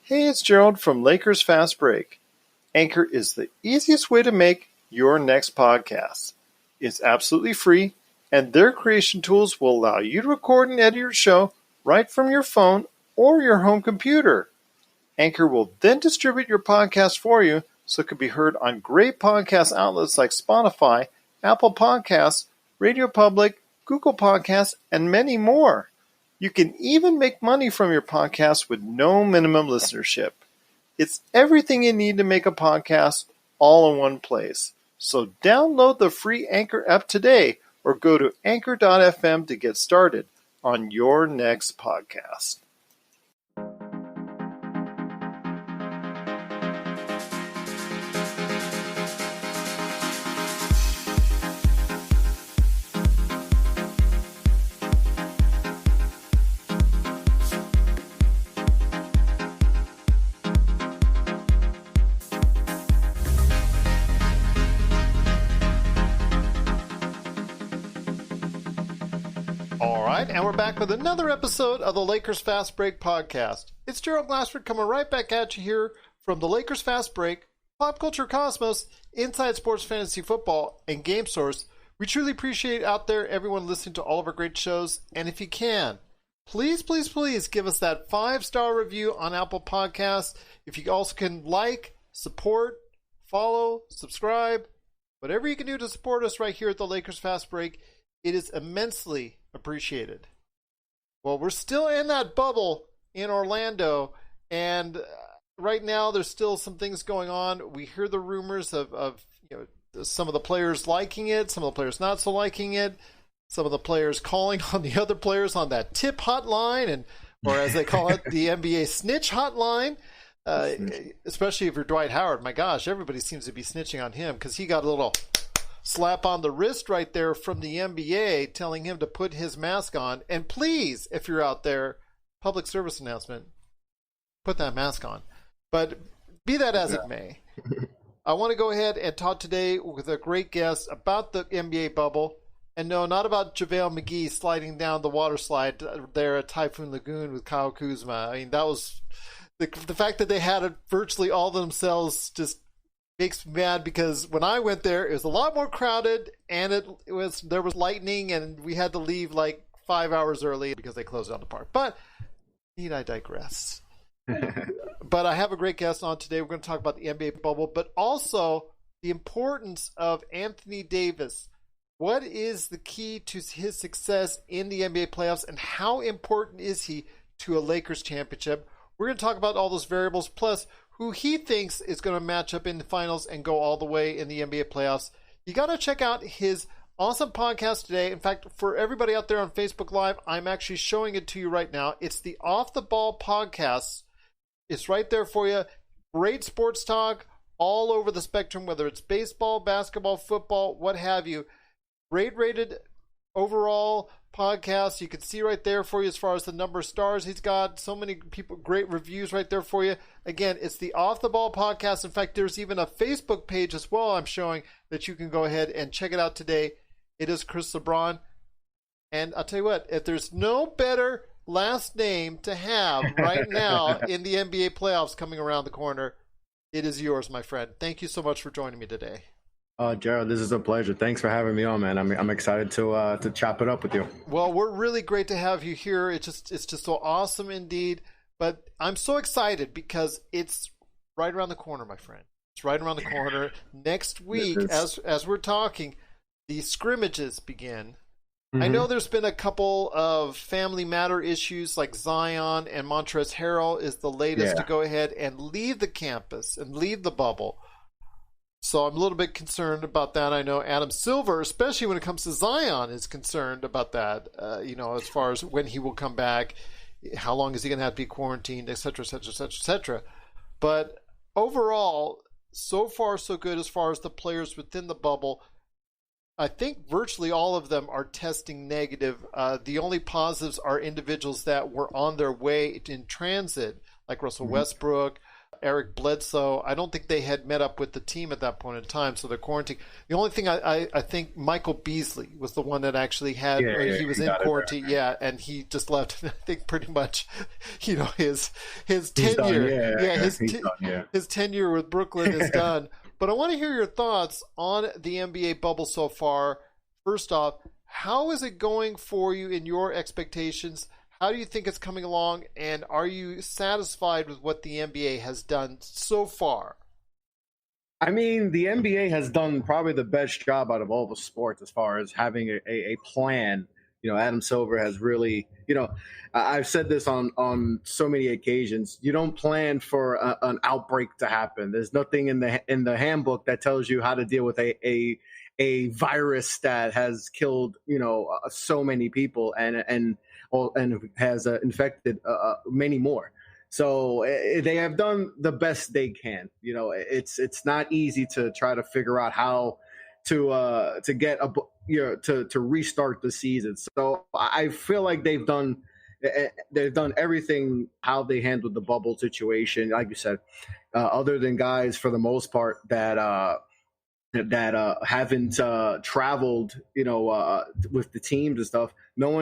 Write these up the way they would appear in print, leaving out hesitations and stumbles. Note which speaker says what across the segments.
Speaker 1: Hey, it's Gerald from Lakers Fast Break. Anchor is the easiest way to make your next podcast. It's absolutely free, and their creation tools will allow you to record and edit your show right from your phone or your home computer. Anchor will then distribute your podcast for you so it can be heard on great podcast outlets like Spotify, Apple Podcasts, Radio Public, Google Podcasts, and many more. You can even make money from your podcast with no minimum listenership. It's everything you need to make a podcast all in one place. So download the free Anchor app today or go to anchor.fm to get started on your next podcast. And we're back with another episode of the Lakers Fast Break podcast. It's Gerald Glassford coming right back at you here from the Lakers Fast Break, Pop Culture Cosmos, Inside Sports Fantasy Football, and Game Source. We truly appreciate out there everyone listening to all of our great shows. And if you can, please give us that 5-star review on Apple Podcasts. If you also can like, support, follow, subscribe, whatever you can do to support us right here at the Lakers Fast Break, it is immensely appreciated. Well, we're still in that bubble in Orlando, and right now there's still some things going on. We hear the rumors of some of the players liking it, some of the players not so liking it, some of the players calling on the other players on that tip hotline, and or as they call it, the NBA snitch hotline. Especially if you're Dwight Howard. My gosh, everybody seems to be snitching on him because he got a little slap on the wrist right there from the NBA telling him to put his mask on. And please, if you're out there, public service announcement, put that mask on. But be that as it may, I want to go ahead and talk today with a great guest about the NBA bubble. And no, not about JaVale McGee sliding down the water slide there at Typhoon Lagoon with Kyle Kuzma. I mean, that was the fact that they had it virtually all themselves just makes me mad, because when I went there, it was a lot more crowded, and there was lightning, and we had to leave like 5 hours early because they closed down the park. But need I digress? But I have a great guest on today. We're going to talk about the NBA bubble, but also the importance of Anthony Davis. What is the key to his success in the NBA playoffs, and how important is he to a Lakers championship? We're going to talk about all those variables, plus who he thinks is going to match up in the finals and go all the way in the NBA playoffs. You got to check out his awesome podcast today. In fact, for everybody out there on Facebook Live, I'm actually showing it to you right now. It's the Off the Ball podcast. It's right there for you. Great sports talk all over the spectrum, whether it's baseball, basketball, football, what have you. Great rated overall podcast. You can see right there for you as far as the number of stars he's got. So many people, great reviews right there for you. Again, it's the Off the Ball podcast. In fact, there's even a Facebook page as well I'm showing that you can go ahead and check it out today. It is Chris Lebron. And I'll tell you what, if there's no better last name to have right now in the NBA playoffs coming around the corner, it is yours, my friend. Thank you so much for joining me today.
Speaker 2: Gerald, this is a pleasure. Thanks for having me on, man. I'm excited to chop it up with you.
Speaker 1: Well, we're really great to have you here. It's just so awesome indeed. But I'm so excited because it's right around the corner, my friend. It's right around the corner. Next week, as we're talking, the scrimmages begin. Mm-hmm. I know there's been a couple of family matter issues, like Zion and Montrezl Harrell is the latest to go ahead and leave the campus and leave the bubble. So I'm a little bit concerned about that. I know Adam Silver, especially when it comes to Zion, is concerned about that, as far as when he will come back, how long is he going to have to be quarantined, et cetera, et cetera, et cetera, et cetera. But overall, so far so good as far as the players within the bubble. I think virtually all of them are testing negative. The only positives are individuals that were on their way in transit, like Russell Westbrook, Eric Bledsoe. I don't think they had met up with the team at that point in time, so they're quarantined. The only thing I think Michael Beasley was the one that actually had, he was in quarantine, and he just left. I think pretty much, his tenure, his tenure with Brooklyn is done. But I want to hear your thoughts on the NBA bubble so far. First off, how is it going for you in your expectations? How do you think it's coming along, and are you satisfied with what the NBA has done so far?
Speaker 2: I mean, the NBA has done probably the best job out of all the sports as far as having a plan. Adam Silver has really, I've said this on so many occasions. You don't plan for an outbreak to happen. There's nothing in the handbook that tells you how to deal with a virus that has killed, so many people and has infected many more. So they have done the best they can. It's not easy to try to figure out how to get to restart the season. So I feel like they've done everything how they handled the bubble situation. Like you said, other than guys for the most part that haven't traveled, with the teams and stuff. No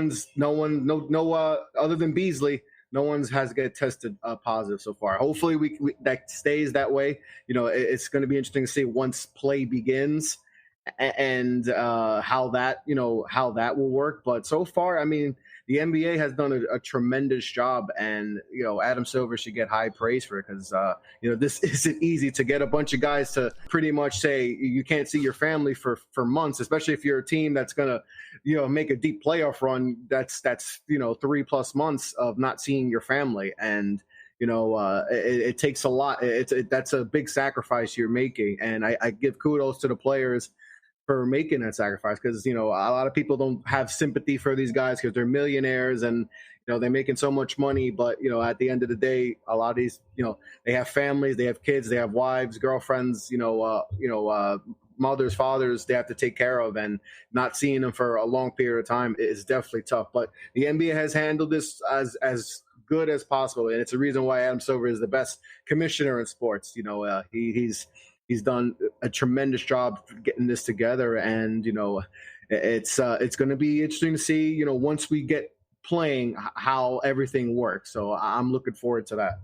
Speaker 2: other than Beasley, no one's has to get tested positive so far. Hopefully we that stays that way. It's going to be interesting to see once play begins and how that will work. But so far, I mean, the NBA has done a tremendous job, and Adam Silver should get high praise for it because this isn't easy to get a bunch of guys to pretty much say you can't see your family for months, especially if you're a team that's gonna make a deep playoff run. That's 3+ months of not seeing your family, and it takes a lot. That's a big sacrifice you're making, and I give kudos to the players for making that sacrifice because a lot of people don't have sympathy for these guys because they're millionaires and they're making so much money, but at the end of the day, a lot of these they have families, they have kids, they have wives, girlfriends, mothers, fathers they have to take care of, and not seeing them for a long period of time is definitely tough. But the NBA has handled this as good as possible, and it's a reason why Adam Silver is the best commissioner in sports. He's done a tremendous job getting this together, and it's going to be interesting to see once we get playing how everything works. So I'm looking forward to that.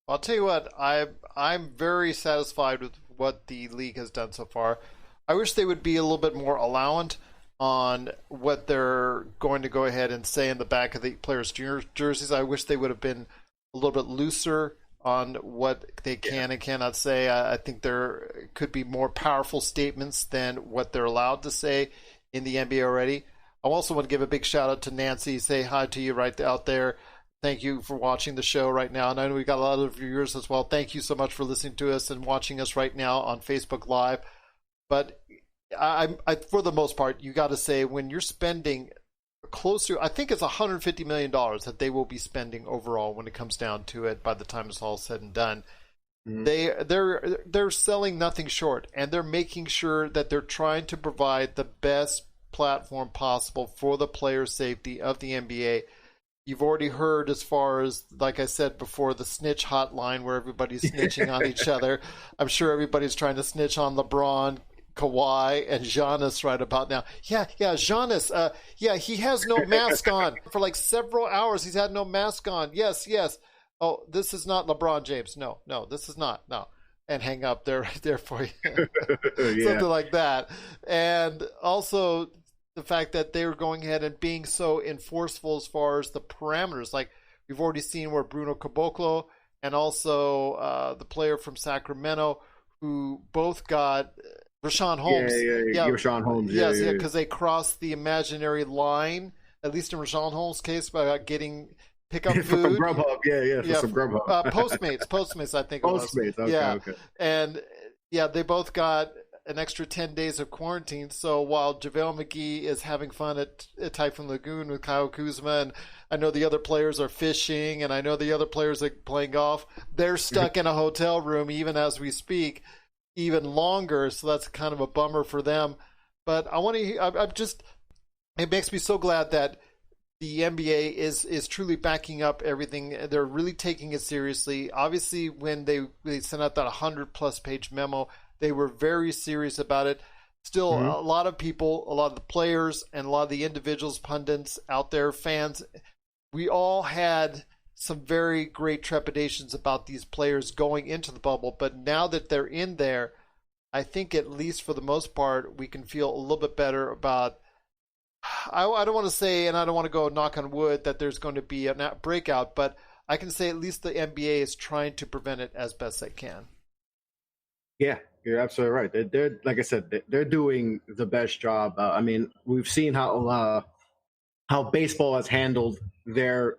Speaker 1: I'll tell you what, I'm very satisfied with what the league has done so far. I wish they would be a little bit more allowant on what they're going to go ahead and say in the back of the players' jerseys. I wish they would have been a little bit looser on what they can and cannot say. I think there could be more powerful statements than what they're allowed to say in the NBA already. I also want to give a big shout out to Nancy. Say hi to you right out there. Thank you for watching the show right now. And I know we've got a lot of viewers as well. Thank you so much for listening to us and watching us right now on Facebook Live. But I for the most part, you got to say when you're spending close to, I think it's $150 million that they will be spending overall when it comes down to it by the time it's all said and done. Mm-hmm. They're selling nothing short, and they're making sure that they're trying to provide the best platform possible for the player safety of the NBA. You've already heard, as far as, like I said before, the snitch hotline where everybody's snitching on each other. I'm sure everybody's trying to snitch on LeBron, Kawhi, and Giannis right about now. Yeah, Giannis. He has no mask on for like several hours. He's had no mask on. Yes. Oh, this is not LeBron James. No, this is not. No. And hang up there right there for you. Something like that. And also the fact that they were going ahead and being so enforceful as far as the parameters. Like we've already seen where Bruno Caboclo and also the player from Sacramento who both got Rashawn Holmes.
Speaker 2: Yeah, Rashawn Holmes.
Speaker 1: Yes, because they crossed the imaginary line, at least in Rashawn Holmes' case, by getting pickup food.
Speaker 2: From Grubhub, from Grubhub.
Speaker 1: Postmates, I think it was.
Speaker 2: Postmates, okay.
Speaker 1: And, they both got an extra 10 days of quarantine. So while JaVale McGee is having fun at Typhoon Lagoon with Kyle Kuzma, and I know the other players are fishing, and I know the other players are playing golf, they're stuck in a hotel room even as we speak, even longer. So that's kind of a bummer for them. But I want to, it makes me so glad that the NBA is truly backing up everything. They're really taking it seriously. Obviously, when they sent out that 100-plus page memo, they were very serious about it. Still, a lot of people, a lot of the players, and a lot of the individuals, pundits out there, fans, we all had some very great trepidations about these players going into the bubble. But now that they're in there, I think at least for the most part, we can feel a little bit better about. I don't want to say, and I don't want to go knock on wood, that there's going to be a breakout, but I can say at least the NBA is trying to prevent it as best they can.
Speaker 2: Yeah, you're absolutely right. They're like I said, they're doing the best job. I mean, we've seen how baseball has handled their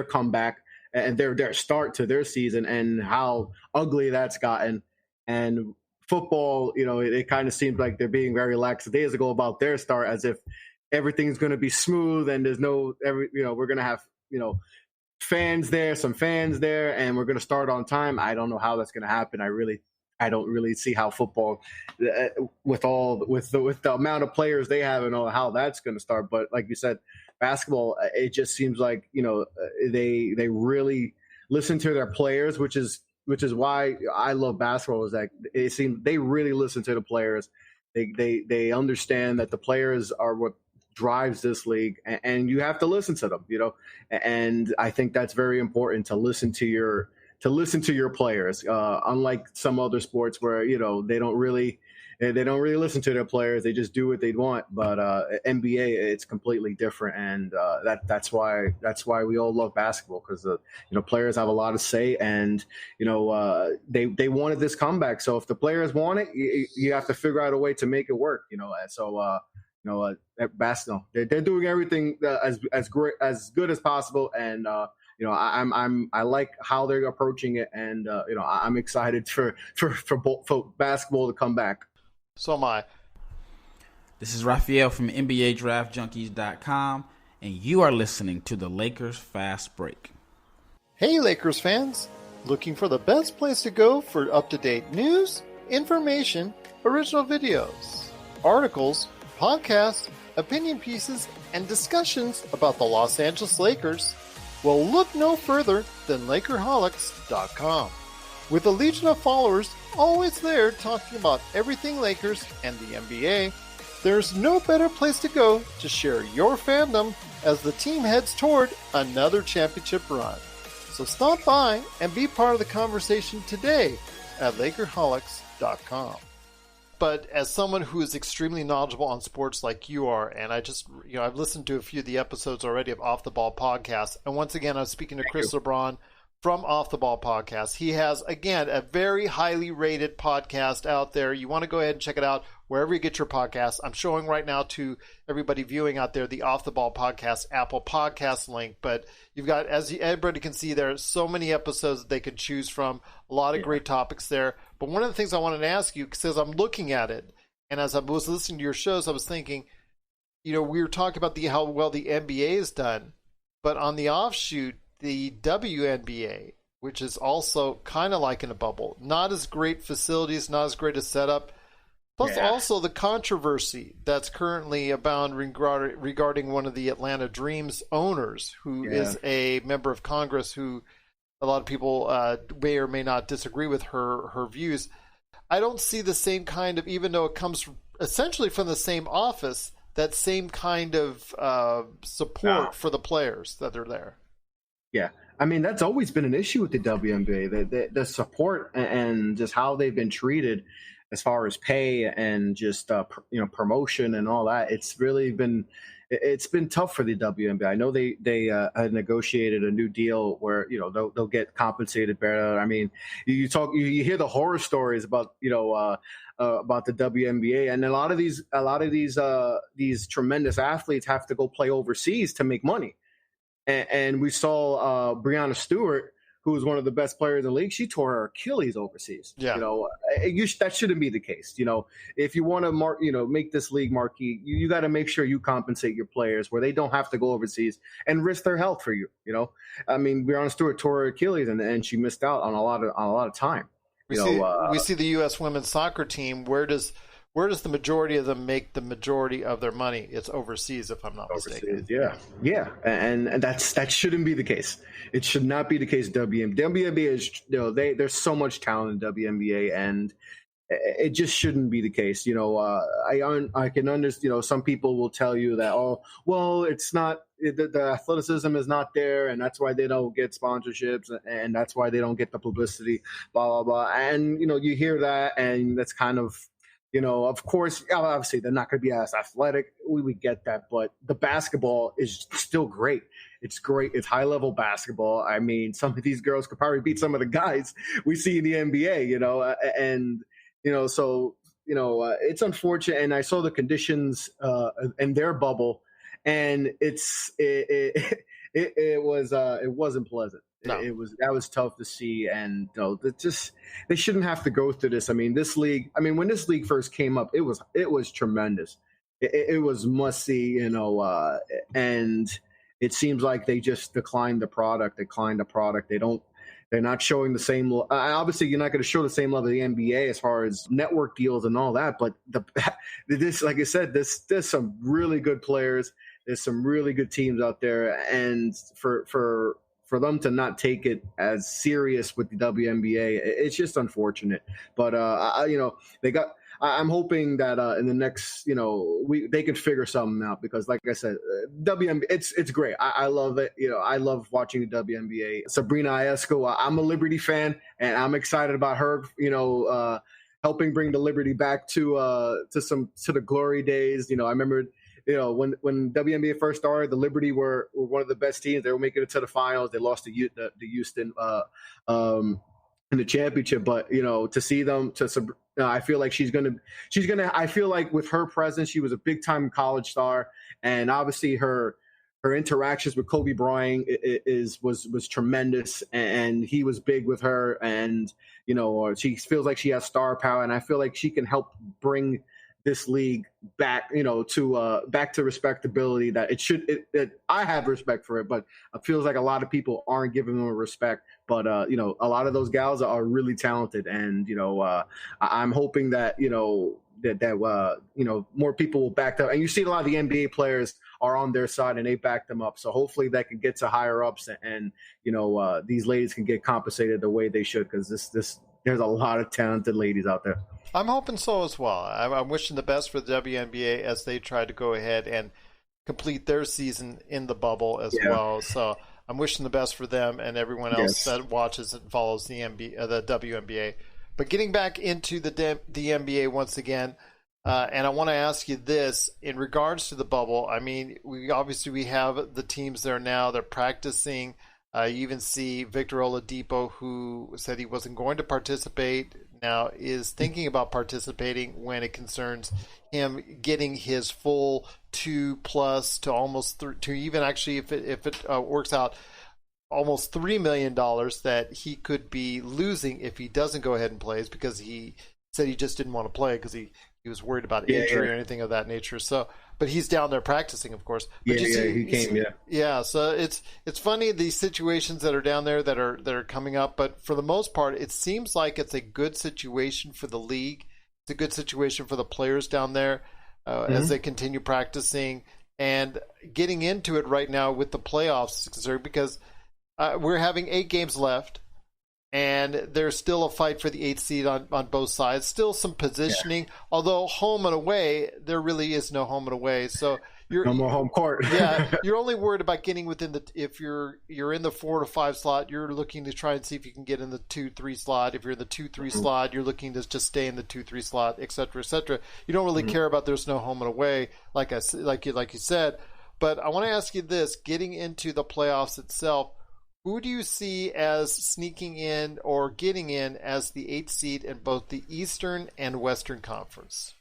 Speaker 2: comeback and their start to their season, and how ugly that's gotten. And football, it kind of seems like they're being very lackadaisical about their start, as if everything's going to be smooth and there's we're going to have some fans there, and we're going to start on time. I don't know how that's going to happen. I don't really see how football, with the amount of players they have, and how that's going to start. But like you said, basketball, it just seems like they really listen to their players, which is why I love basketball. Is that it seems they really listen to the players. They understand that the players are what drives this league, and you have to listen to them. And I think that's very important, to listen to your players. Unlike some other sports where they don't really listen to their players. They just do what they want. But NBA, it's completely different, and that's why we all love basketball, because players have a lot to say, and they wanted this comeback. So if the players want it, you have to figure out a way to make it work. Basketball, they're doing everything as good as possible, and I like how they're approaching it, and I'm excited for basketball to come back.
Speaker 1: So am I.
Speaker 3: This is Raphael from NBADraftJunkies.com, and you are listening to the Lakers Fast Break.
Speaker 1: Hey, Lakers fans! Looking for the best place to go for up-to-date news, information, original videos, articles, podcasts, opinion pieces, and discussions about the Los Angeles Lakers? Well, look no further than Lakerholics.com. With a legion of followers always there talking about everything Lakers and the NBA, there's no better place to go to share your fandom as the team heads toward another championship run. So stop by and be part of the conversation today at Lakerholics.com. But as someone who is extremely knowledgeable on sports like you are, and I just, I've listened to a few of the episodes already of Off the Ball podcast, and once again, I was speaking to Chris Lebron from Off the Ball podcast. He has, again, a very highly rated podcast out there. You want to go ahead and check it out wherever you get your podcasts. I'm showing right now to everybody viewing out there the Off the Ball podcast Apple Podcast link, but you've got, as everybody can see, there are so many episodes that they can choose from, a lot of great topics there. But one of the things I wanted to ask you, because as I'm looking at it, and as I was listening to your shows, I was thinking, we were talking about how well the NBA has done, but on the offshoot, the WNBA, which is also kind of like in a bubble, not as great facilities, not as great a setup, plus also the controversy that's currently abound regarding one of the Atlanta Dreams owners, who is a member of Congress, who a lot of people may or may not disagree with her views. I don't see the same kind of, even though it comes essentially from the same office, that same kind of support for the players that are there.
Speaker 2: Yeah, I mean, that's always been an issue with the WNBA, the support and just how they've been treated as far as pay and just promotion and all that. It's been tough for the WNBA. I know they had negotiated a new deal where they'll get compensated better. I mean, you hear the horror stories about the WNBA, and a lot of these tremendous athletes have to go play overseas to make money. And we saw Breanna Stewart, who was one of the best players in the league. She tore her Achilles overseas. Yeah. That shouldn't be the case. If you want to make this league marquee, you got to make sure you compensate your players where they don't have to go overseas and risk their health for you. I mean, Breanna Stewart tore her Achilles and she missed out on a lot of time.
Speaker 1: We see the U.S. women's soccer team. Where does where does the majority of them make the majority of their money? It's overseas, if I'm not mistaken.
Speaker 2: Yeah, and that shouldn't be the case. It should not be the case. WNBA is, there's so much talent in WNBA, and it just shouldn't be the case. I can understand. Some people will tell you that, oh, well, it's not, the athleticism is not there, and that's why they don't get sponsorships, and that's why they don't get the publicity, blah blah blah. And you hear that, and that's kind of, of course, obviously they're not going to be as athletic. We get that, but the basketball is still great. It's great. It's high level basketball. I mean, some of these girls could probably beat some of the guys we see in the NBA. And it's unfortunate. And I saw the conditions in their bubble, and it wasn't pleasant.
Speaker 1: No.
Speaker 2: That was tough to see, and they shouldn't have to go through this. I mean, this league. I mean, when this league first came up, it was tremendous. It was must see, and it seems like they just declined the product. They're not showing the same. Obviously, you're not going to show the same level of the NBA as far as network deals and all that. But this, like I said, there's some really good players. There's some really good teams out there, and for them to not take it as serious with the WNBA, it's just unfortunate. But I'm hoping that in the next they can figure something out, because like I said, WNBA, it's great. I love it. I love watching the WNBA. Sabrina Ionescu, I'm a Liberty fan, and I'm excited about her. Helping bring the Liberty back to the glory days. I remember. When WNBA first started, the Liberty were one of the best teams. They were making it to the finals. They lost to Houston in the championship. But to see them, I feel like she's gonna. I feel like with her presence, she was a big time college star, and obviously her interactions with Kobe Bryant was tremendous, and he was big with her, and she feels like she has star power, and I feel like she can help bring this league back, back to respectability that it should. I have respect for it, but it feels like a lot of people aren't giving them respect. But a lot of those gals are really talented, and I'm hoping that more people will back them. And you see a lot of the NBA players are on their side, and they back them up. So hopefully that can get to higher ups, and these ladies can get compensated the way they should, because there's a lot of talented ladies out there.
Speaker 1: I'm hoping so as well. I'm wishing the best for the WNBA as they try to go ahead and complete their season in the bubble as well. So I'm wishing the best for them and everyone else that watches and follows the WNBA. But getting back into the NBA once again, and I want to ask you this in regards to the bubble. I mean, we have the teams there now. They're practicing. You even see Victor Oladipo, who said he wasn't going to participate, now is thinking about participating when it concerns him getting his full 2+ to almost to even actually if it works out almost $3 million that he could be losing if he doesn't go ahead and plays, because he said he just didn't want to play because he was worried about injury or anything of that nature. So, but he's down there practicing, of course. But
Speaker 2: he came.
Speaker 1: Yeah, so it's funny, these situations that are down there that are coming up. But for the most part, it seems like it's a good situation for the league. It's a good situation for the players down there as they continue practicing and getting into it right now with the playoffs, because we're having 8 games left. And there's still a fight for the 8th seed on both sides. Still some positioning, although home and away, there really is no home and away. So you're
Speaker 2: no more home court.
Speaker 1: You're only worried about getting within if you're in the 4 to 5 slot, you're looking to try and see if you can get in the 2-3 slot. If you're in the 2-3 slot, you're looking to just stay in the 2-3 slot, et cetera, et cetera. You don't really care about there's no home and away, like you said. But I want to ask you this: getting into the playoffs itself, who do you see as sneaking in or getting in as the 8th seed in both the Eastern and Western Conference?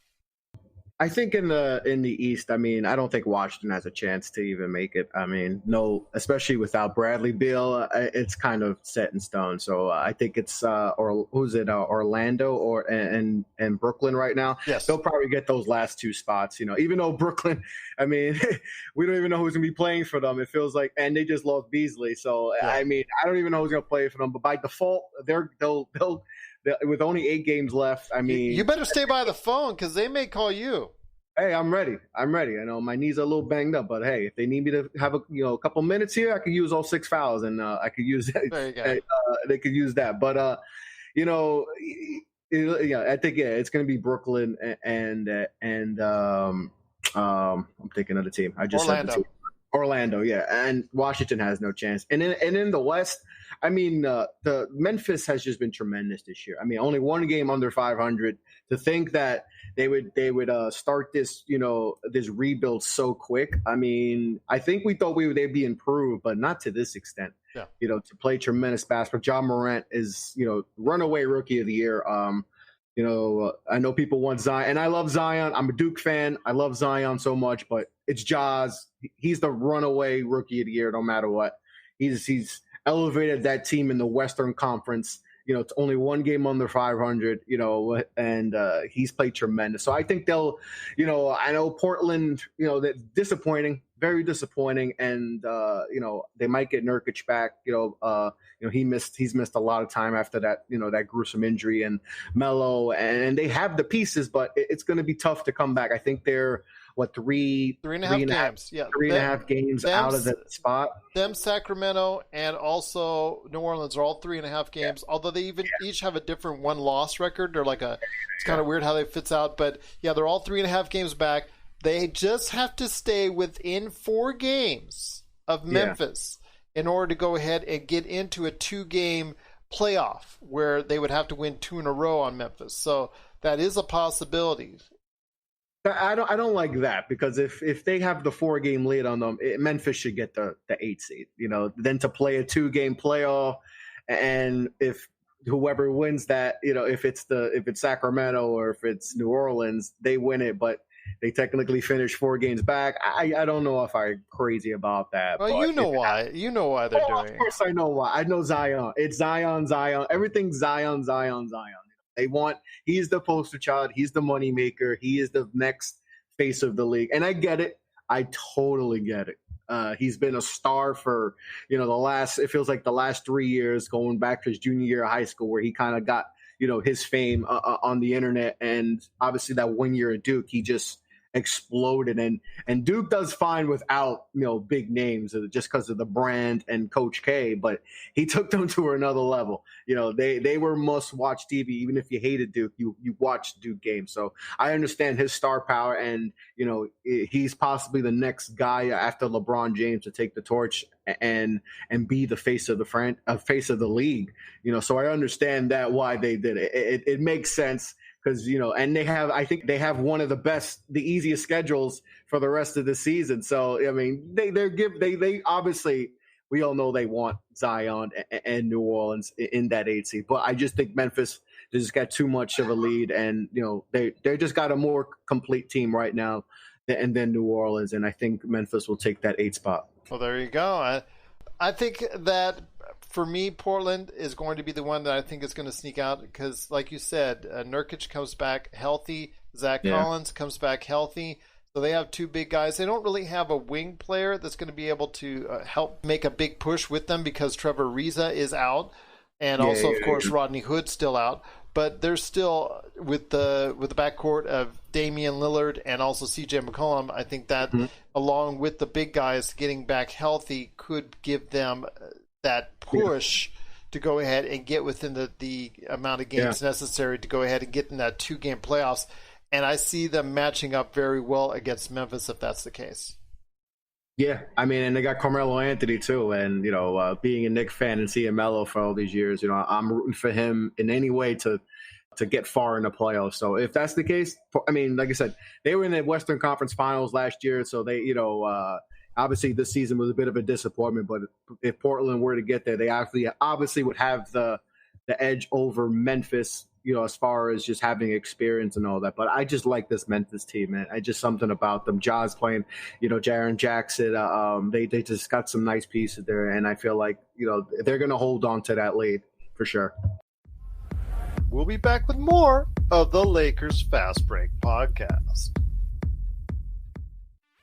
Speaker 2: I think in the East, I mean, I don't think Washington has a chance to even make it. I mean, no, especially without Bradley Beal, it's kind of set in stone. So I think it's Orlando and Brooklyn right now.
Speaker 1: Yes,
Speaker 2: they'll probably get those last 2 spots. Even though Brooklyn, I mean, we don't even know who's gonna be playing for them. It feels like, and they just lost Beasley. So I mean, I don't even know who's gonna play for them. But by default, with only 8 games left. I mean,
Speaker 1: you better stay by the phone because they may call you.
Speaker 2: Hey, I'm ready. I know my knees are a little banged up, but hey, if they need me to have a couple minutes here, I could use all 6 fouls, and I could use that.
Speaker 1: There you go.
Speaker 2: They could use that, but I think it's going to be Brooklyn and I'm thinking of the team. I just said the team. Orlando, yeah, and Washington has no chance. And in the West, I mean, the Memphis has just been tremendous this year. I mean, only one game under 500. To think that they would start this, this rebuild so quick. I mean, I think we thought they'd be improved, but not to this extent.
Speaker 1: Yeah.
Speaker 2: To play tremendous basketball. John Morant is, runaway rookie of the year. I know people want Zion, and I love Zion. I'm a Duke fan. I love Zion so much, but it's Jaws. He's the runaway rookie of the year, no matter what. He's elevated that team in the Western Conference. It's only one game under 500, and he's played tremendous. So I think they'll, I know Portland, they're disappointing, very disappointing. And, they might get Nurkic back. He's missed a lot of time after that, that gruesome injury, and Melo, and they have the pieces, but it's going to be tough to come back. I think they're, three and a half games? Yeah, 3.5 games out of the spot.
Speaker 1: Them, Sacramento, and also New Orleans are all 3.5 games. Yeah. Although they each have a different 1-loss record. They're it's kind of weird how they fits out. But yeah, they're all 3.5 games back. They just have to stay within 4 games of Memphis in order to go ahead and get into a 2-game playoff where they would have to win 2 in a row on Memphis. So that is a possibility.
Speaker 2: I don't like that, because if they have the 4-game lead on them, Memphis should get the 8 seed. Then to play a 2-game playoff, and if whoever wins that, if it's Sacramento or if it's New Orleans, they win it, but they technically finish 4 games back. I don't know if I'm crazy about that.
Speaker 1: Well, you know why they're doing it.
Speaker 2: Of course I know why. I know Zion. It's Zion. Everything's Zion. He's the poster child. He's the moneymaker. He is the next face of the league. And I get it. I totally get it. He's been a star for, it feels like the last 3 years, going back to his junior year of high school, where he kind of got, his fame on the internet. And obviously that 1 year at Duke, he just exploded, and Duke does fine without big names just because of the brand and Coach K, but he took them to another level. They were must watch TV. Even if you hated Duke, you watched Duke games. So I understand his star power, and he's possibly the next guy after LeBron James to take the torch and be the face of the league. So I understand that why they did it. It makes sense. Because, and I think they have one of the easiest schedules for the rest of the season. So, I mean, they obviously, we all know they want Zion and New Orleans in that 8 seed. But I just think Memphis just got too much of a lead, and, they just got a more complete team right now than New Orleans. And I think Memphis will take that 8 spot.
Speaker 1: Well, there you go. I think that, for me, Portland is going to be the one that I think is going to sneak out because, like you said, Nurkic comes back healthy. Zach Collins comes back healthy. So they have 2 big guys. They don't really have a wing player that's going to be able to help make a big push with them because Trevor Ariza is out. And also, of course, Rodney Hood's still out. But they're still, with the backcourt of Damian Lillard and also C.J. McCollum, I think that along with the big guys getting back healthy could give them that push to go ahead and get within the amount of games necessary to go ahead and get in that 2-game playoffs. And I see them matching up very well against Memphis if that's the case.
Speaker 2: Yeah, I mean, and they got Carmelo Anthony too. And, being a Knicks fan and seeing Melo for all these years, I'm rooting for him in any way to get far in the playoffs. So if that's the case, I mean, like I said, they were in the Western Conference Finals last year. So they, obviously, this season was a bit of a disappointment, but if Portland were to get there, they obviously would have the edge over Memphis, as far as just having experience and all that. But I just like this Memphis team, man. I just something about them. Jaws playing, Jaren Jackson. They just got some nice pieces there, and I feel like they're going to hold on to that lead for sure.
Speaker 1: We'll be back with more of the Lakers Fast Break podcast.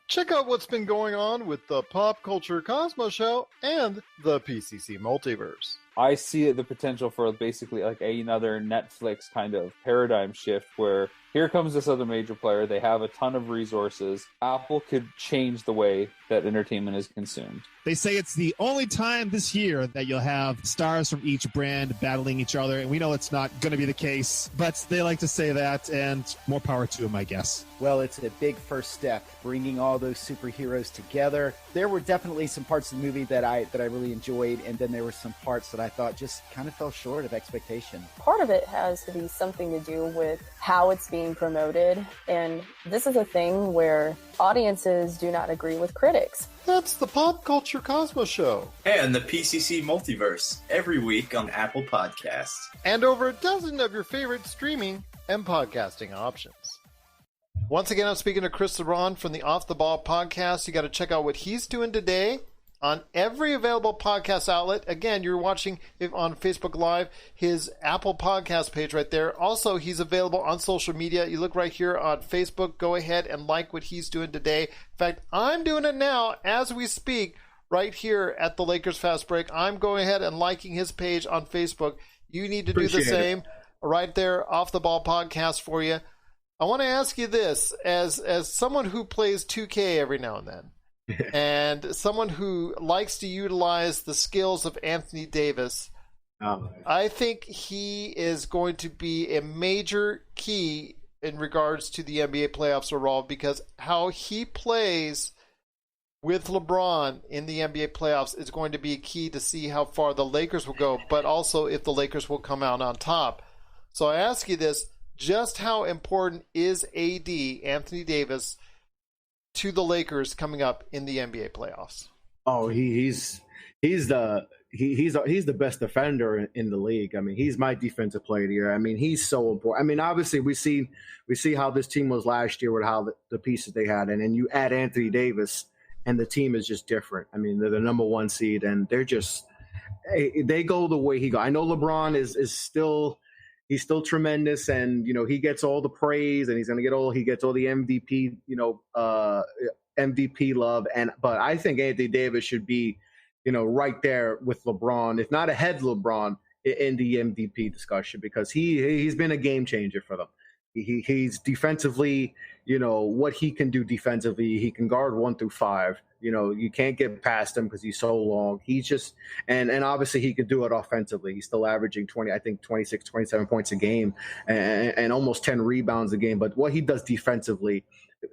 Speaker 1: Check out what's been going on with the Pop Culture Cosmos Show and the PCC Multiverse.
Speaker 4: I see the potential for basically like another Netflix kind of paradigm shift where here comes this other major player. They have a ton of resources. Apple could change the way that entertainment is consumed.
Speaker 5: They say it's the only time this year that you'll have stars from each brand battling each other, and we know it's not going to be the case, but they like to say that, and more power to them, I guess.
Speaker 6: Well, it's a big first step, bringing all those superheroes together. There were definitely some parts of the movie that I really enjoyed, and then there were some parts that I thought just kind of fell short of expectation.
Speaker 7: Part of it has to be something to do with how it's being promoted, and this is a thing where audiences do not agree with critics.
Speaker 1: That's the Pop Culture Cosmos Show.
Speaker 8: And the PCC Multiverse, every week on Apple Podcasts.
Speaker 1: And over a dozen of your favorite streaming and podcasting options. Once again, I'm speaking to Chris Lebron from the Off the Ball podcast. You got to check out what he's doing today on every available podcast outlet. Again, you're watching it on Facebook Live, his Apple Podcast page right there. Also, he's available on social media. You look right here on Facebook. Go ahead and like what he's doing today. In fact, I'm doing it now as we speak right here at the Lakers Fast Break. I'm going ahead and liking his page on Facebook. You need to do the same right there, Off the Ball podcast for you. I want to ask you this, as someone who plays 2K every now and then, and someone who likes to utilize the skills of Anthony Davis, I think he is going to be a major key in regards to the NBA playoffs overall, because how he plays with LeBron in the NBA playoffs is going to be key to see how far the Lakers will go, but also if the Lakers will come out on top. So I ask you this, just how important is AD, Anthony Davis, to the Lakers coming up in the NBA playoffs?
Speaker 2: Oh, he's the best defender in the league. I mean, he's my defensive player of the year. I mean, he's so important. I mean, obviously we see how this team was last year with how the pieces they had, and then you add Anthony Davis, and the team is just different. I mean, they're the number one seed, and they go the way he go. I know LeBron is still. He's still tremendous, and he gets all the praise, and he gets all the MVP, MVP love. But I think Anthony Davis should be, right there with LeBron, if not ahead of LeBron in the MVP discussion, because he's been a game changer for them. He's defensively, what he can do defensively. He can guard 1 through 5. You can't get past him because he's so long. He's just, and obviously he could do it offensively. He's still averaging 26, 27 points a game and almost 10 rebounds a game. But what he does defensively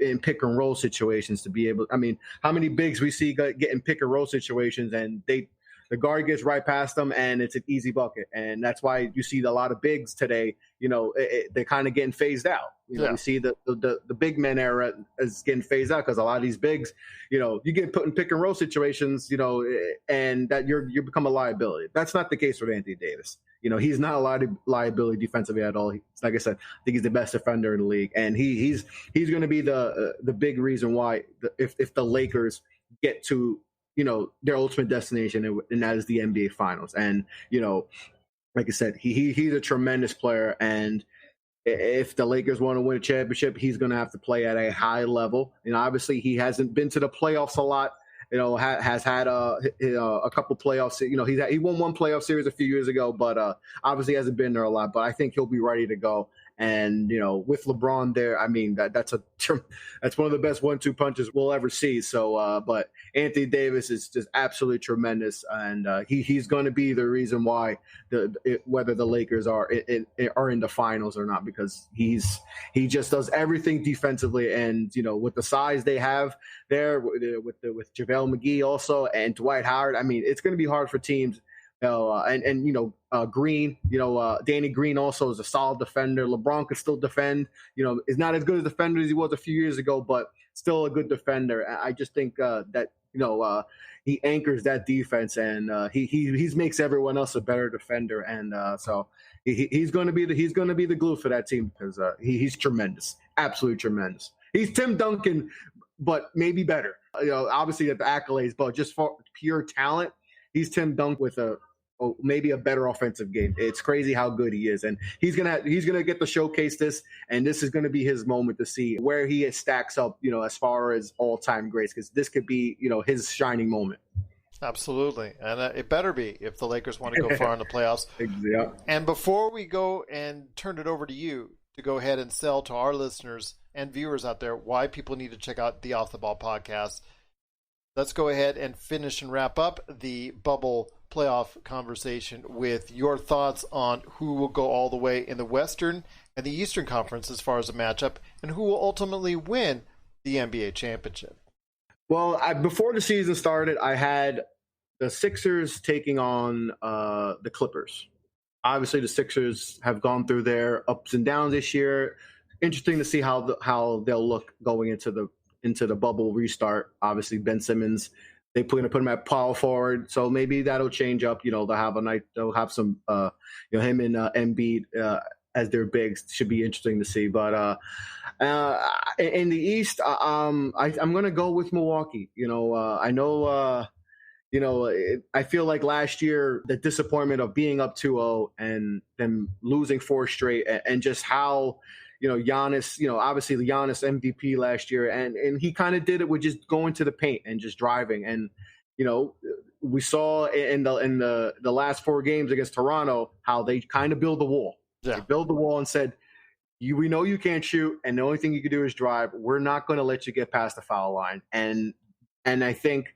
Speaker 2: in pick and roll situations to be able, I mean, how many bigs we see get in pick and roll situations and the guard gets right past them and it's an easy bucket. And that's why you see a lot of bigs today, they're kind of getting phased out. You see the big men era is getting phased out because a lot of these bigs, you get put in pick and roll situations, and that you become a liability. That's not the case with Anthony Davis. He's not a liability defensively at all. Like I said, I think he's the best defender in the league, and he's going to be the big reason why if the Lakers get to their ultimate destination, and that is the NBA Finals. And like I said, he's a tremendous player, and if the Lakers want to win a championship, he's going to have to play at a high level. And obviously, he hasn't been to the playoffs a lot. Has had a couple playoffs. He won one playoff series a few years ago, but obviously hasn't been there a lot. But I think he'll be ready to go. And with LeBron there, I mean that's one of the best 1-2 punches we'll ever see. So, but Anthony Davis is just absolutely tremendous, and he's going to be the reason why whether the Lakers are in the finals or not, because he just does everything defensively, and with the size they have there with JaVale McGee also and Dwight Howard, I mean it's going to be hard for teams. Green, Danny Green also is a solid defender. LeBron could still defend. Is not as good a defender as he was a few years ago, but still a good defender. I just think that he anchors that defense, and he makes everyone else a better defender. And so he's going to be the glue for that team, because he's tremendous, absolutely tremendous. He's Tim Duncan, but maybe better. Obviously at the accolades, but just for pure talent, he's Tim Duncan with maybe a better offensive game. It's crazy how good he is, and he's gonna get to showcase this, and this is gonna be his moment to see where he stacks up, as far as all-time greats, because this could be, his shining moment.
Speaker 1: Absolutely, and it better be if the Lakers want to go far in the playoffs.
Speaker 2: Yeah.
Speaker 1: And before we go and turn it over to you to go ahead and sell to our listeners and viewers out there why people need to check out the Off the Ball podcast, let's go ahead and finish and wrap up the bubble playoff conversation with your thoughts on who will go all the way in the Western and the Eastern Conference as far as a matchup, and who will ultimately win the NBA championship.
Speaker 2: Well, before the season started, I had the Sixers taking on the Clippers. Obviously, the Sixers have gone through their ups and downs this year. Interesting to see how they'll look going into the bubble restart. Obviously, Ben Simmons, they're going to put him at power forward, so maybe that'll change up. They'll have some him and Embiid as their bigs. Should be interesting to see. But in the East, I'm going to go with Milwaukee. I know. I feel like last year, the disappointment of being up 2-0 and them losing 4 straight, and just how, Giannis, obviously the Giannis MVP last year, and he kind of did it with just going to the paint and just driving. And, we saw in the last 4 games against Toronto how they kind of build the wall.
Speaker 1: Yeah.
Speaker 2: They build the wall and said, we know you can't shoot, and the only thing you can do is drive. We're not going to let you get past the foul line. And I think,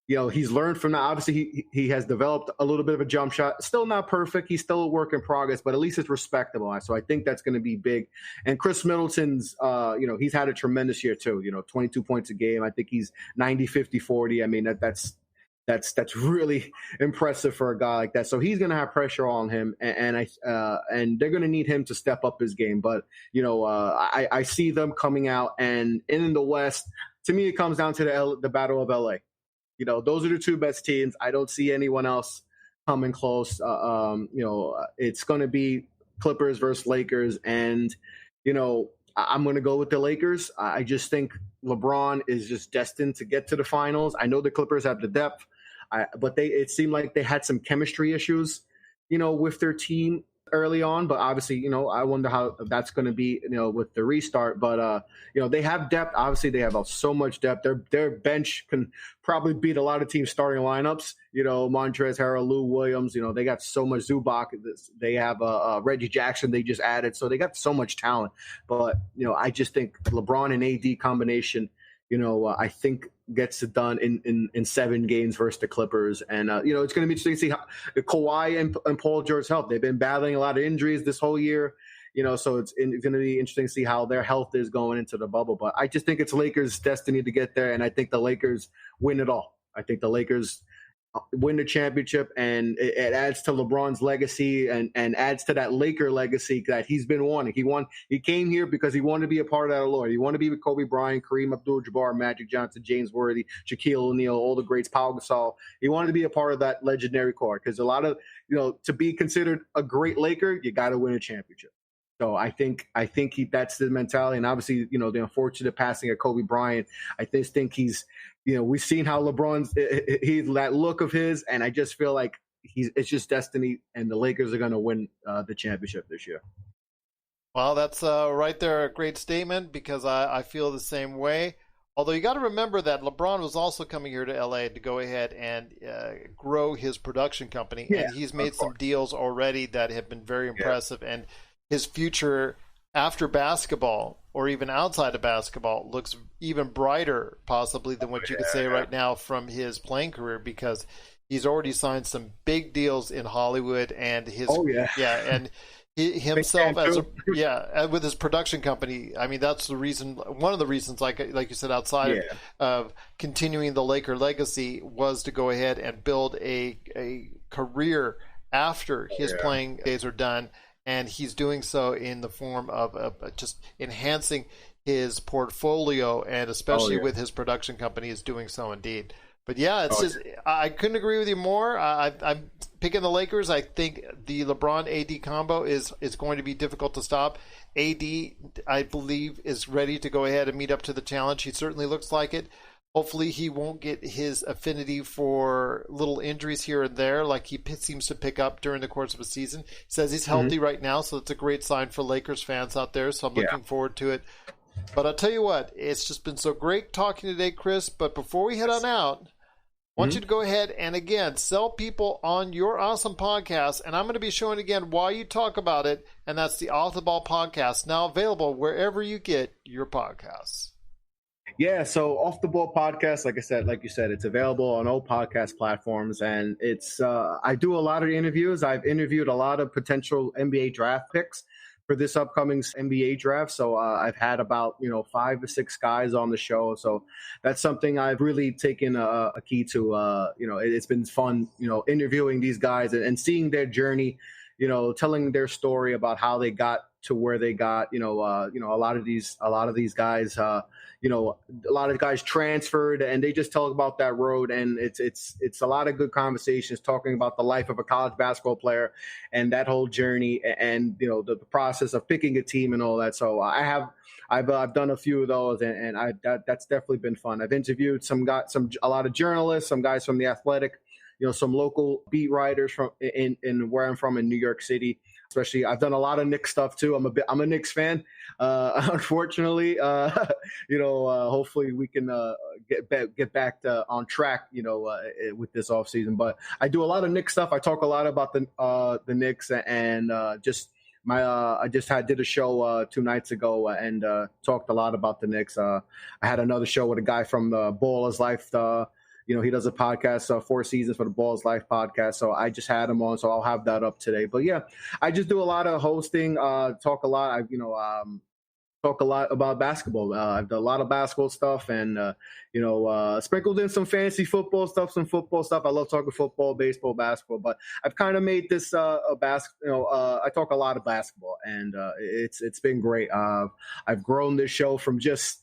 Speaker 2: he's learned from that. Obviously, he has developed a little bit of a jump shot. Still not perfect. He's still a work in progress, but at least it's respectable. So I think that's going to be big. And Chris Middleton's, he's had a tremendous year too. 22 points a game. I think he's 90, 50, 40. I mean, that's really impressive for a guy like that. So he's going to have pressure on him, and they're going to need him to step up his game. But I see them coming out, and in the West, to me, it comes down to the Battle of LA. Those are the 2 best teams. I don't see anyone else coming close. It's going to be Clippers versus Lakers, and I'm going to go with the Lakers. I just think LeBron is just destined to get to the finals. I know the Clippers have the depth, but it seemed like they had some chemistry issues, with their team early on. But obviously, I wonder how that's going to be, with the restart. But they have depth. Obviously, they have so much depth. Their bench can probably beat a lot of teams' starting lineups. Montrezl Harrell, Lou Williams. They got so much. Zubac. They have Reggie Jackson. They just added, so they got so much talent. But I just think LeBron and AD combination, I think gets it done in 7 games versus the Clippers. And, it's going to be interesting to see how Kawhi and Paul George help. They've been battling a lot of injuries this whole year, so it's going to be interesting to see how their health is going into the bubble. But I just think it's Lakers' destiny to get there, and I think the Lakers win it all. I think the Lakers win the championship, and it adds to LeBron's legacy and adds to that Laker legacy that he's been wanting. He came here because he wanted to be a part of that allure. He wanted to be with Kobe Bryant, Kareem Abdul-Jabbar, Magic Johnson, James Worthy, Shaquille O'Neal, all the greats, Pau Gasol. He wanted to be a part of that legendary core, because a lot of, to be considered a great Laker, you got to win a championship. So I think that's the mentality. And obviously, the unfortunate passing of Kobe Bryant, I just think he's, we've seen how LeBron's that look of his, and I just feel like it's just destiny, and the Lakers are going to win the championship this year.
Speaker 1: Well, that's right there a great statement, because I feel the same way. Although you got to remember that LeBron was also coming here to LA to go ahead and grow his production company, and he's made some deals already that have been very impressive, and his future after basketball, or even outside of basketball, looks even brighter possibly than what you could say right now from his playing career, because he's already signed some big deals in Hollywood, and his and himself as with his production company. I mean, that's the reason, one of the reasons, like you said, outside of continuing the Laker legacy, was to go ahead and build a career after his playing days are done. And he's doing so in the form of just enhancing his portfolio, and especially with his production company is doing so indeed. But I couldn't agree with you more. I'm picking the Lakers. I think the LeBron-AD combo is going to be difficult to stop. AD, I believe, is ready to go ahead and meet up to the challenge. He certainly looks like it. Hopefully he won't get his affinity for little injuries here and there like he seems to pick up during the course of a season. He says he's healthy right now, so it's a great sign for Lakers fans out there, so I'm looking forward to it. But I'll tell you what, it's just been so great talking today, Chris. But before we head on out, want you to go ahead and, again, sell people on your awesome podcast. And I'm going to be showing again why you talk about it. And that's the Off the Ball podcast, now available wherever you get your podcasts.
Speaker 2: Yeah, so Off the Ball podcast, like you said, it's available on all podcast platforms, and it's I do a lot of interviews. I've interviewed a lot of potential NBA draft picks for this upcoming NBA draft. So I've had about 5 to 6 guys on the show. So that's something I've really taken a key to. It's been fun, interviewing these guys and seeing their journey. Telling their story about how they got to where they got. A lot of these guys. A lot of guys transferred, and they just talk about that road, and it's a lot of good conversations talking about the life of a college basketball player and that whole journey, and the process of picking a team and all that. So I've done a few of those, and that's definitely been fun. I've interviewed a lot of journalists, some guys from The Athletic, some local beat writers from in where I'm from in New York City. Especially, I've done a lot of Knicks stuff too. I'm a Knicks fan. Unfortunately, hopefully we can get back on track, with this off season. But I do a lot of Knicks stuff. I talk a lot about the Knicks, and I did a show 2 nights ago and talked a lot about the Knicks. I had another show with a guy from Baller's Life. He does a podcast, 4 seasons for the Balls Life podcast. So I just had him on, so I'll have that up today. But yeah, I just do a lot of hosting, talk a lot. Talk a lot about basketball. I've done a lot of basketball stuff, and sprinkled in some fantasy football stuff, some football stuff. I love talking football, baseball, basketball. But I've kind of made this I talk a lot of basketball, and it's been great. I've grown this show from just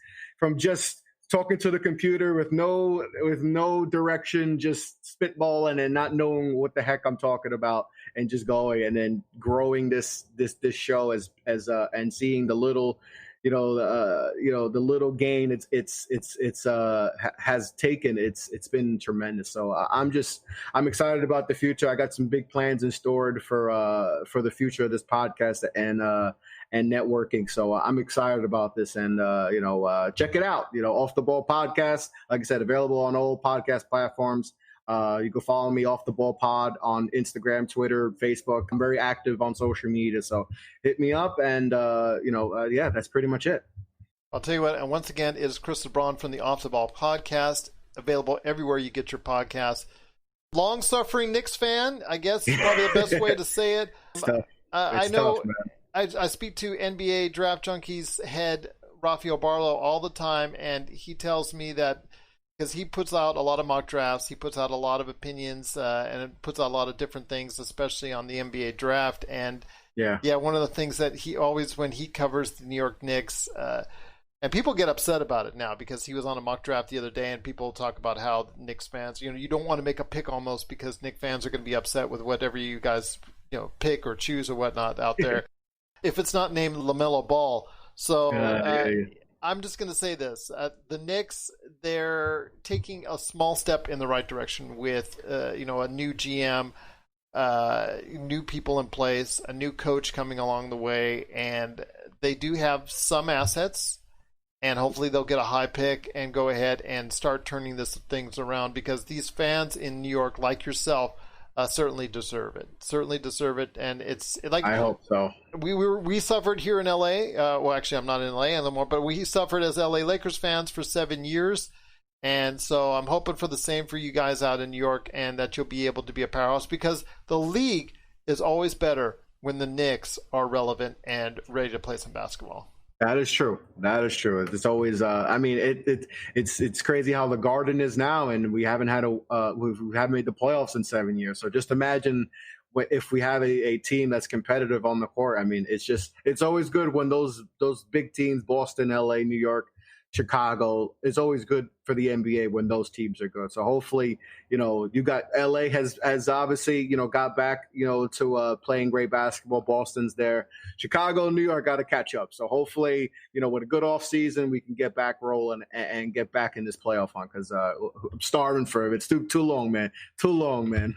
Speaker 2: talking to the computer with no direction, just spitballing and not knowing what the heck I'm talking about, and just going, and then growing this show as and seeing the little, the little gain it's has taken. It's been tremendous. So I'm excited about the future. I got some big plans in store for the future of this podcast and networking. So I'm excited about this, and check it out. Off the Ball podcast, like I said, available on all podcast platforms. You can follow me, Off the Ball Pod, on Instagram, Twitter, Facebook. I'm very active on social media, so hit me up, and that's pretty much it.
Speaker 1: I'll tell you what, and once again, it is Chris Lebron from the Off the Ball podcast, available everywhere you get your podcasts. Long-suffering Knicks fan, I guess is probably the best way to say it. I know.
Speaker 2: Tough, man.
Speaker 1: I speak to NBA Draft Junkies head Rafael Barlow all the time, and he tells me that because he puts out a lot of mock drafts, he puts out a lot of opinions, and it puts out a lot of different things, especially on the NBA draft. And one of the things that he always, when he covers the New York Knicks, and people get upset about it now because he was on a mock draft the other day, and people talk about how Knicks fans, you don't want to make a pick almost because Knicks fans are going to be upset with whatever you guys pick or choose or whatnot out there. If it's not named LaMelo Ball. So I'm just going to say this. The Knicks, they're taking a small step in the right direction with, a new GM, new people in place, a new coach coming along the way, and they do have some assets, and hopefully they'll get a high pick and go ahead and start turning things around, because these fans in New York, like yourself, certainly deserve it. And it's like,
Speaker 2: I hope so.
Speaker 1: We suffered here in LA. Well, actually, I'm not in LA anymore, but we suffered as LA Lakers fans for 7 years. And so I'm hoping for the same for you guys out in New York, and that you'll be able to be a powerhouse, because the league is always better when the Knicks are relevant and ready to play some basketball.
Speaker 2: That is true. It's always. It's crazy how the Garden is now, and we haven't made the playoffs in 7 years. So just imagine if we have a team that's competitive on the court. I mean, it's always good when those big teams, Boston, LA, New York, Chicago, it's always good for the NBA when those teams are good. So hopefully, you got LA has obviously, got back, to playing great basketball. Boston's there. Chicago, New York got to catch up. So hopefully, with a good off season, we can get back rolling and get back in this playoff hunt, because I'm starving for it. It's too long, man. Too long, man.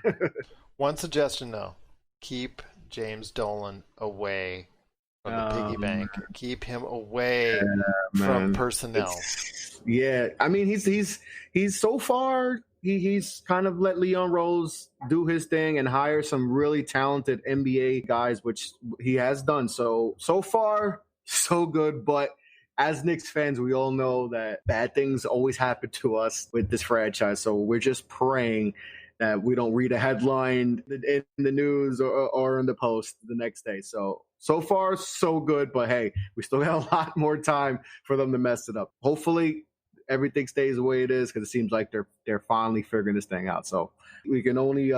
Speaker 1: One suggestion, though. Keep James Dolan away from the piggy bank. Keep him away from personnel.
Speaker 2: I mean, he's so far he's kind of let Leon Rose do his thing and hire some really talented NBA guys, which he has done. So far, so good. But as Knicks fans, we all know that bad things always happen to us with this franchise. So we're just praying that we don't read a headline in the news or in the Post the next day. So far, so good. But hey, we still got a lot more time for them to mess it up. Hopefully, everything stays the way it is, because it seems like they're finally figuring this thing out. So we can only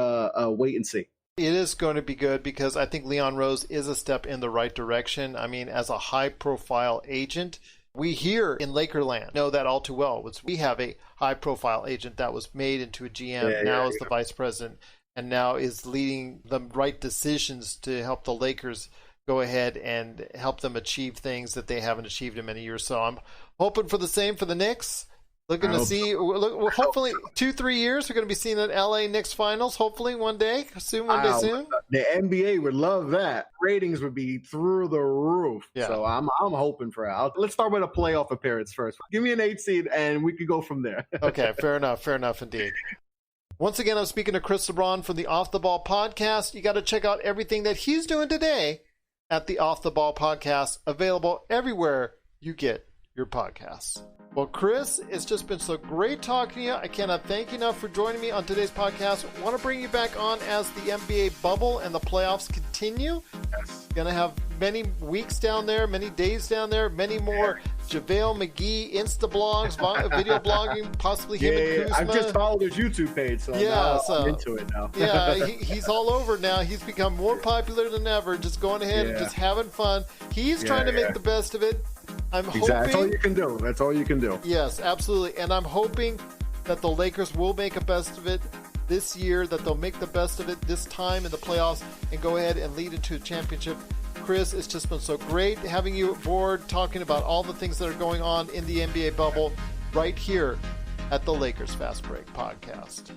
Speaker 2: wait and see.
Speaker 1: It is going to be good, because I think Leon Rose is a step in the right direction. I mean, as a high-profile agent, we here in Lakerland know that all too well. We have a high-profile agent that was made into a GM, now is the vice president, and now is leading the right decisions to help the Lakers go ahead and help them achieve things that they haven't achieved in many years. So I'm hoping for the same for the Knicks. Looking to see, hopefully 2-3 years, we're going to be seeing an LA Knicks finals, hopefully one day soon.
Speaker 2: The NBA would love that. Ratings would be through the roof.
Speaker 1: Yeah.
Speaker 2: So I'm hoping for that. Let's start with a playoff appearance first. Give me an 8 seed, and we could go from there.
Speaker 1: Okay, fair enough indeed. Once again, I'm speaking to Chris Lebron from the Off the Ball podcast. You got to check out everything that he's doing today at the Off the Ball podcast, available everywhere you get your podcasts. Well, Chris, it's just been so great talking to you. I cannot thank you enough for joining me on today's podcast. I want to bring you back on as the NBA bubble and the playoffs continue.
Speaker 2: Yes.
Speaker 1: Going to have many weeks down there, many days down there, many more JaVale McGee Insta blogs, video blogging, possibly him and Kuzma.
Speaker 2: I've just followed his YouTube page, so I'm into it now.
Speaker 1: Yeah, he's all over now. He's become more popular than ever, just going ahead and just having fun. He's trying to make the best of it. I'm hoping
Speaker 2: that's all you can do. That's all you can do.
Speaker 1: Yes, absolutely. And I'm hoping that the Lakers will make a best of it this year, that they'll make the best of it this time in the playoffs and go ahead and lead into a championship. Chris, it's just been so great having you aboard, talking about all the things that are going on in the NBA bubble right here at the Lakers Fast Break podcast.